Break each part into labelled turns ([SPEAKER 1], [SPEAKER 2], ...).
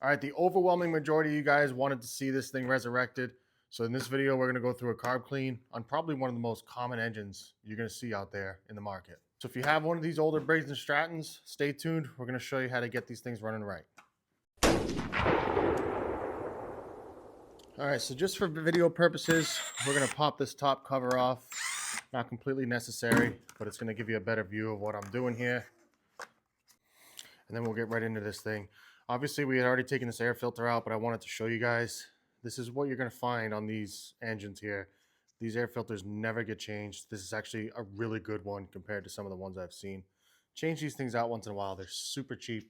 [SPEAKER 1] All right, the overwhelming majority of you guys wanted to see this thing resurrected. So in this video, we're going to go through a carb clean on probably one of the most common engines you're going to see out there in the market. So if you have one of these older Brazen Stratons, stay tuned. We're going to show you how to get these things running right. All right, so just for video purposes, we're going to pop this top cover off. Not completely necessary, but it's going to give you a better view of what I'm doing here. And then we'll get right into this thing. Obviously, we had already taken this air filter out, but I wanted to show you guys. This is what you're going to find on these engines here. These air filters never get changed. This is actually a really good one compared to some of the ones I've seen. Change these things out once in a while. They're super cheap.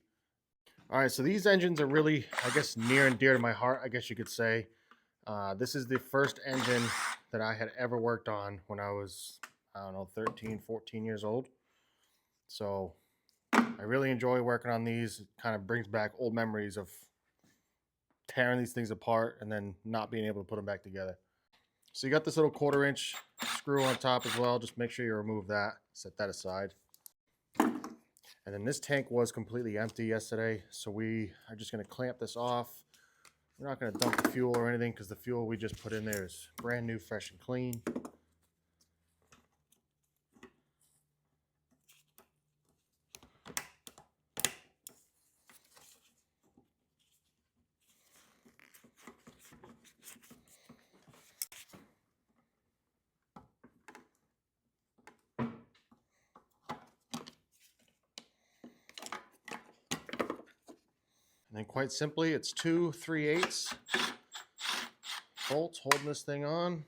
[SPEAKER 1] All right, so these engines are really, I guess, near and dear to my heart, I guess you could say. This is the first engine that I had ever worked on when I was, I don't know, 13, 14 years old. So I really enjoy working on these. It kind of brings back old memories of tearing these things apart and then not being able to put them back together. So you got this little 1/4-inch screw on top as well. Just make sure you remove that, set that aside. And then this tank was completely empty yesterday, so we are just going to clamp this off. We're not going to dump the fuel or anything because the fuel we just put in there is brand new, fresh and clean. And then quite simply, it's 2 3/8 bolts holding this thing on.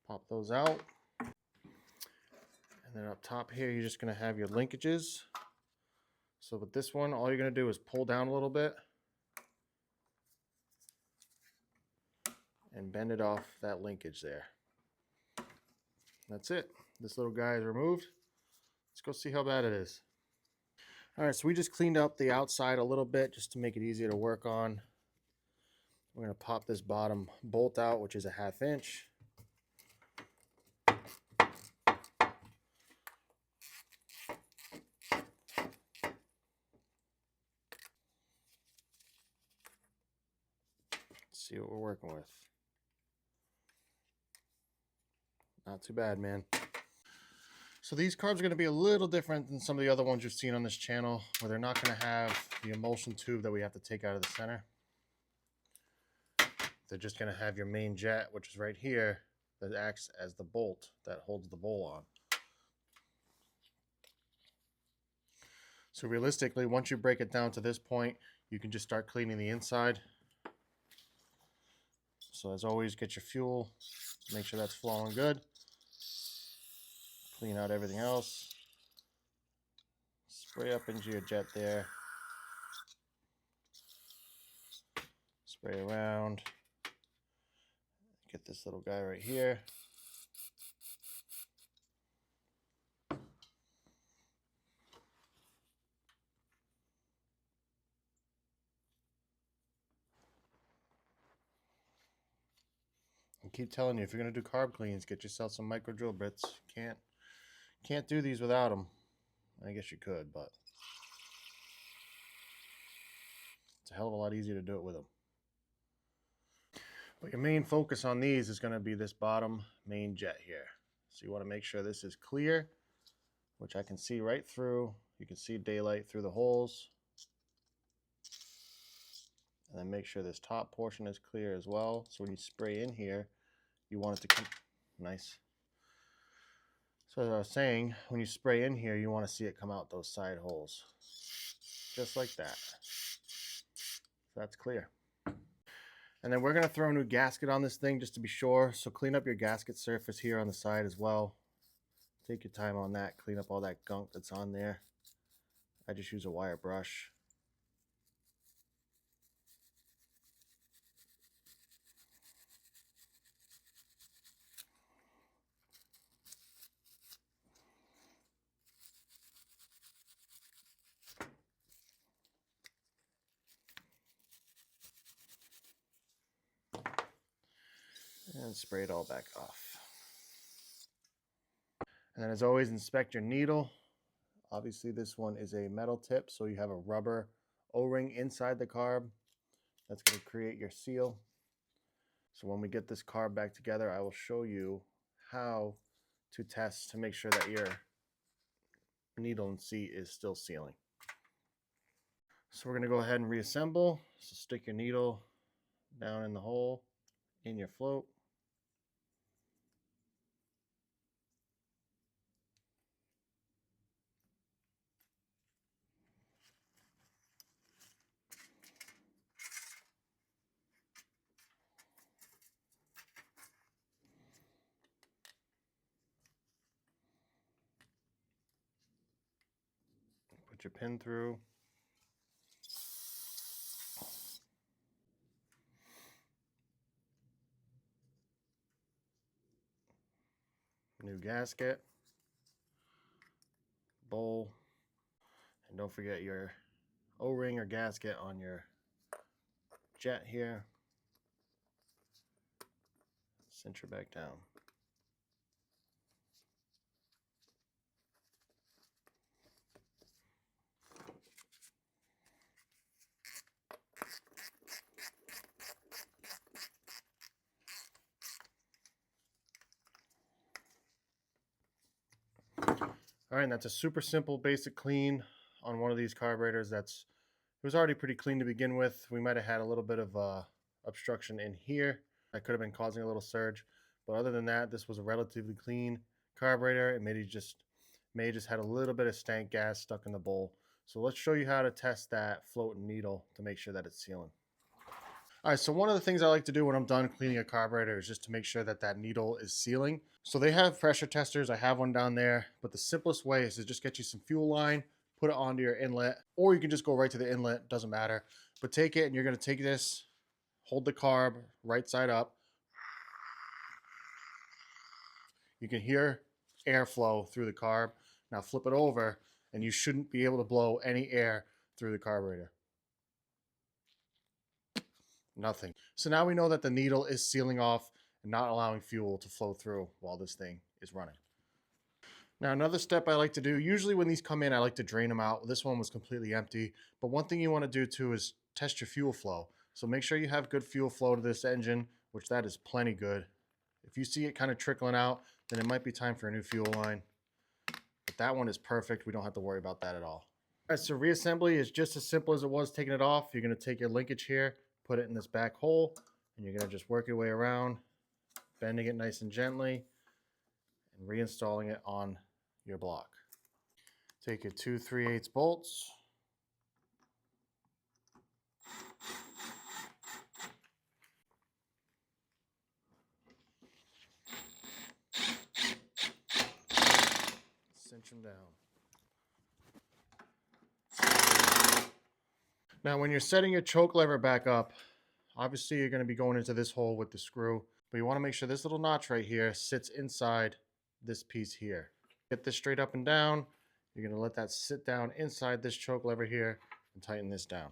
[SPEAKER 1] Pop those out. And then up top here, you're just going to have your linkages. So with this one, all you're going to do is pull down a little bit and bend it off that linkage there. That's it. This little guy is removed. Let's go see how bad it is. All right, so we just cleaned up the outside a little bit just to make it easier to work on. We're going to pop this bottom bolt out, which is a 1/2 inch. Let's see what we're working with. Not too bad, man. So these carbs are going to be a little different than some of the other ones you've seen on this channel, where they're not going to have the emulsion tube that we have to take out of the center. They're just going to have your main jet, which is right here, that acts as the bolt that holds the bowl on. So realistically, once you break it down to this point, you can just start cleaning the inside. So as always, get your fuel, make sure that's flowing good. Clean out everything else. Spray up into your jet there. Spray around. Get this little guy right here. I keep telling you, if you're going to do carb cleans, get yourself some micro drill bits. Can't do these without them. I guess you could, but it's a hell of a lot easier to do it with them. But your main focus on these is going to be this bottom main jet here. So you want to make sure this is clear, which I can see right through. You can see daylight through the holes. And then make sure this top portion is clear as well. So when you spray in here, you want it to come nice. So as I was saying, when you spray in here, you want to see it come out those side holes. Just like that. So that's clear. And then we're going to throw a new gasket on this thing just to be sure. So clean up your gasket surface here on the side as well. Take your time on that. Clean up all that gunk that's on there. I just use a wire brush. And spray it all back off. And And as always, inspect your needle. Obviously this one is a metal tip, so you have a rubber O-ring inside the carb. That's going to create your seal. So when we get this carb back together, I will show you how to test to make sure that your needle and seat is still sealing. So we're going to go ahead and reassemble. So stick your needle down in the hole in your float. Put your pin through. New gasket, bowl, and don't forget your O-ring or gasket on your jet here. Cinch her back down. All right, and that's a super simple basic clean on one of these carburetors. It was already pretty clean to begin with. We might have had a little bit of obstruction in here that could have been causing a little surge, but other than that, this was a relatively clean carburetor. It may just had a little bit of stank gas stuck in the bowl. So let's show you how to test that float and needle to make sure that it's sealing. All right, so one of the things I like to do when I'm done cleaning a carburetor is just to make sure that that needle is sealing. So they have pressure testers. I have one down there, but the simplest way is to just get you some fuel line, put it onto your inlet, or you can just go right to the inlet, doesn't matter. But take it and you're gonna take this, hold the carb right side up. You can hear airflow through the carb. Now flip it over and you shouldn't be able to blow any air through the carburetor. Nothing. So now we know that the needle is sealing off and not allowing fuel to flow through while this thing is running. Now another step I like to do, usually when these come in, I like to drain them out. This one was completely empty. But one thing you want to do too is test your fuel flow. So make sure you have good fuel flow to this engine, which that is plenty good. If you see it kind of trickling out, then it might be time for a new fuel line. But that one is perfect. We don't have to worry about that at all. All right, so reassembly is just as simple as it was taking it off. You're going to take your linkage here, put it in this back hole, and you're going to just work your way around, bending it nice and gently, and reinstalling it on your block. Take your 2 3/8 bolts. Cinch them down. Now when you're setting your choke lever back up, obviously you're going to be going into this hole with the screw, but you want to make sure this little notch right here sits inside this piece here. Get this straight up and down. You're going to let that sit down inside this choke lever here and tighten this down.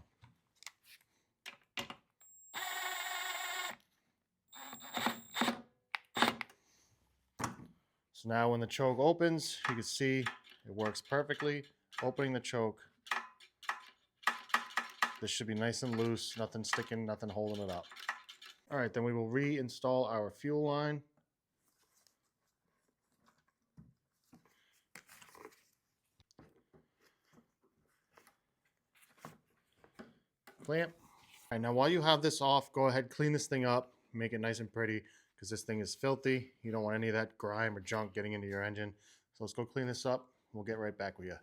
[SPEAKER 1] So now when the choke opens, you can see it works perfectly. Opening the choke, this should be nice and loose, nothing sticking, nothing holding it up. All right, then we will reinstall our fuel line. Clamp. All right, now while you have this off, go ahead, clean this thing up, make it nice and pretty, because this thing is filthy. You don't want any of that grime or junk getting into your engine. So let's go clean this up. We'll get right back with you.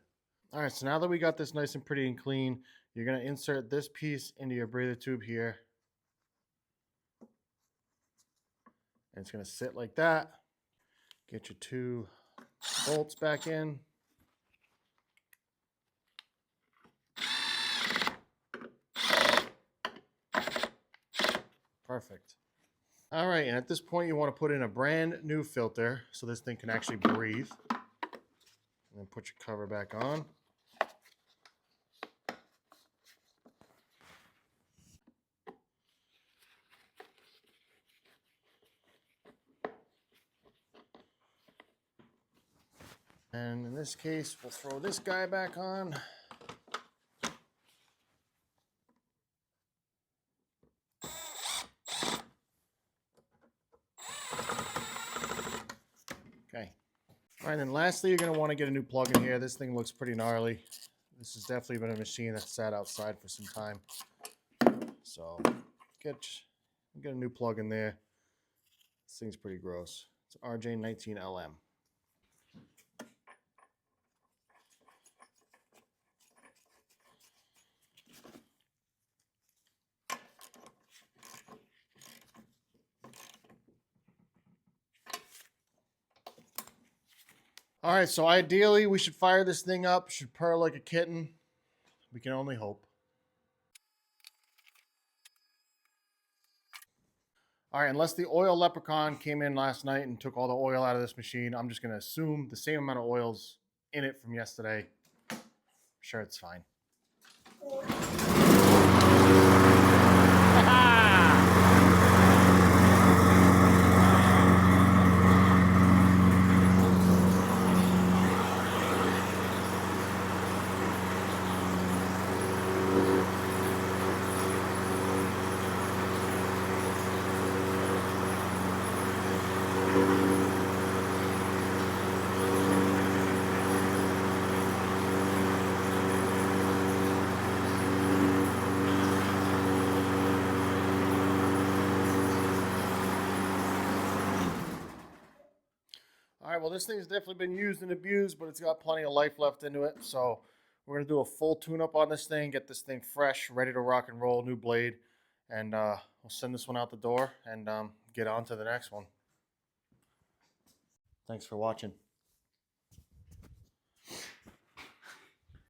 [SPEAKER 1] All right, so now that we got this nice and pretty and clean, you're going to insert this piece into your breather tube here. And it's going to sit like that. Get your 2 bolts back in. Perfect. All right, and at this point you want to put in a brand new filter so this thing can actually breathe. And then put your cover back on. this case, we'll throw this guy back on. Okay. All right, and lastly, you're going to want to get a new plug in here. This thing looks pretty gnarly. This has definitely been a machine that sat outside for some time. So get a new plug in there. This thing's pretty gross. It's RJ19LM. All right, so ideally we should fire this thing up. Should purr like a kitten. We can only hope. All right, unless the oil leprechaun came in last night and took all the oil out of this machine, I'm just going to assume the same amount of oil's in it from yesterday. I'm sure it's fine. All right, well, this thing's definitely been used and abused, but it's got plenty of life left into it. So we're going to do a full tune-up on this thing, get this thing fresh, ready to rock and roll, new blade. And we'll send this one out the door and get on to the next one. Thanks for watching.